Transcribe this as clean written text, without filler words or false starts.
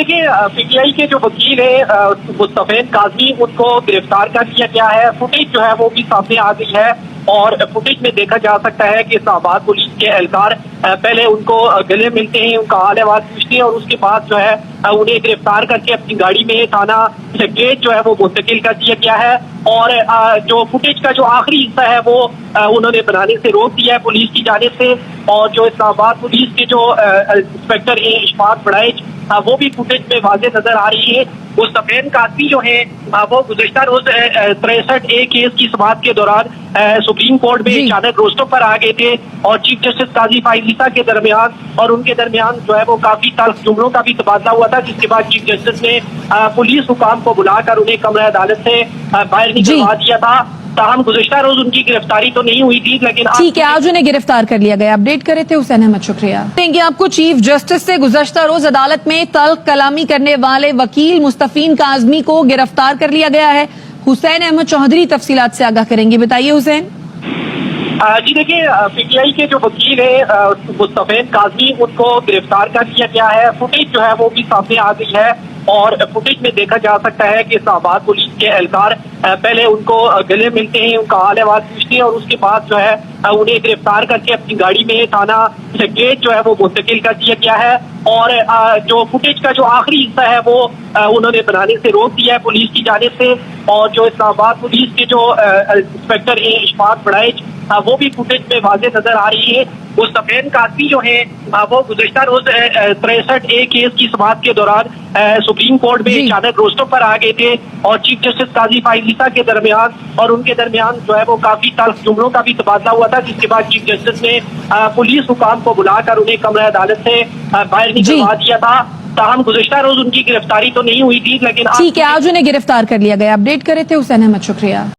देखिए, पीटीआई के जो वकील है मुस्तफैन काजमी, उनको गिरफ्तार कर लिया गया है। फुटेज जो है वो भी सामने आ गई है और फुटेज में देखा जा सकता है कि इस्लामाबाद पुलिस के एहलकार पहले उनको गले मिलते हैं, उनका हाल अहवाल पूछते हैं और उसके बाद जो है उन्हें गिरफ्तार करके अपनी गाड़ी में थाना गेट जो है वो मुंतकिल कर दिया गया है। और जो फुटेज का जो आखिरी हिस्सा है वो उन्होंने बनाने से रोक दिया है पुलिस की जानिब से। और जो इस्लामाबाद पुलिस के जो इंस्पेक्टर हैं इशफाक बड़ाइच, वो भी फुटेज में वाज़ेह नजर आ रही है। मुस्तफैन काजमी जो है वो गुज़श्ता रोज 63A केस की समाअत के दौरान सुप्रीम कोर्ट में अचानक रोस्टों पर आ गए थे और चीफ जस्टिस काजी फाइज़ के दरमियान और उनके दरमियान जो है वो काफी तल्ख जुमलों का भी तबादला हुआ था, जिसके बाद चीफ जस्टिस ने पुलिस हुकाम को बुलाकर उन्हें कमरा अदालत से बाहर निकलवा दिया था। ताहम गुज़श्ता रोज उनकी गिरफ्तारी तो नहीं हुई थी, लेकिन ठीक है, आज उन्हें गिरफ्तार कर लिया गया। अपडेट करे थे हुसैन अहमद, शुक्रिया। देंगे आपको चीफ जस्टिस से गुज़श्ता रोज अदालत में तल्ख कलामी करने वाले वकील मुस्तफीन काजमी को गिरफ्तार कर लिया गया है। हुसैन अहमद चौधरी तफसीलात से आगाह करेंगे, बताइए हुसैन। जी देखिए, पीटीआई के जो वकील है मुस्तफैन काजमी, उनको गिरफ्तार कर लिया गया है। फुटेज जो है वो भी सामने आ गई है और फुटेज में देखा जा सकता है कि इस्लामाबाद पुलिस के एहलकार पहले उनको गले मिलते हैं, उनका हाल अहवाल पूछते हैं और उसके बाद जो है उन्हें गिरफ्तार करके अपनी गाड़ी में थाना गेट जो है वो मुंतकिल कर दिया गया है। और जो फुटेज का जो आखिरी हिस्सा है वो उन्होंने बनाने से रोक दिया है पुलिस की जानिब से। और जो इस्लामाबाद पुलिस के जो इंस्पेक्टर हैं इशफाक बड़ाइच, वो भी फुटेज में वाज़ेह नजर आ रही है। मुस्तफैन काजमी जो है वो गुज़श्ता रोज 63A केस की समाअत के दौरान सुप्रीम कोर्ट में अचानक रोस्टों पर आ गए थे और चीफ जस्टिस काजी फाइज़ के दरमियान और उनके दरमियान जो है वो काफी तल्ख जुमलों का भी तबादला हुआ था, जिसके बाद चीफ जस्टिस ने पुलिस हुकाम को बुलाकर उन्हें कमरा अदालत से बाहर निकलवा दिया था। ताहम गुज़श्ता रोज उनकी गिरफ्तारी तो नहीं हुई थी, लेकिन ठीक है, आज उन्हें गिरफ्तार कर लिया गया। अपडेट करे थे हुसैन अहमद, शुक्रिया।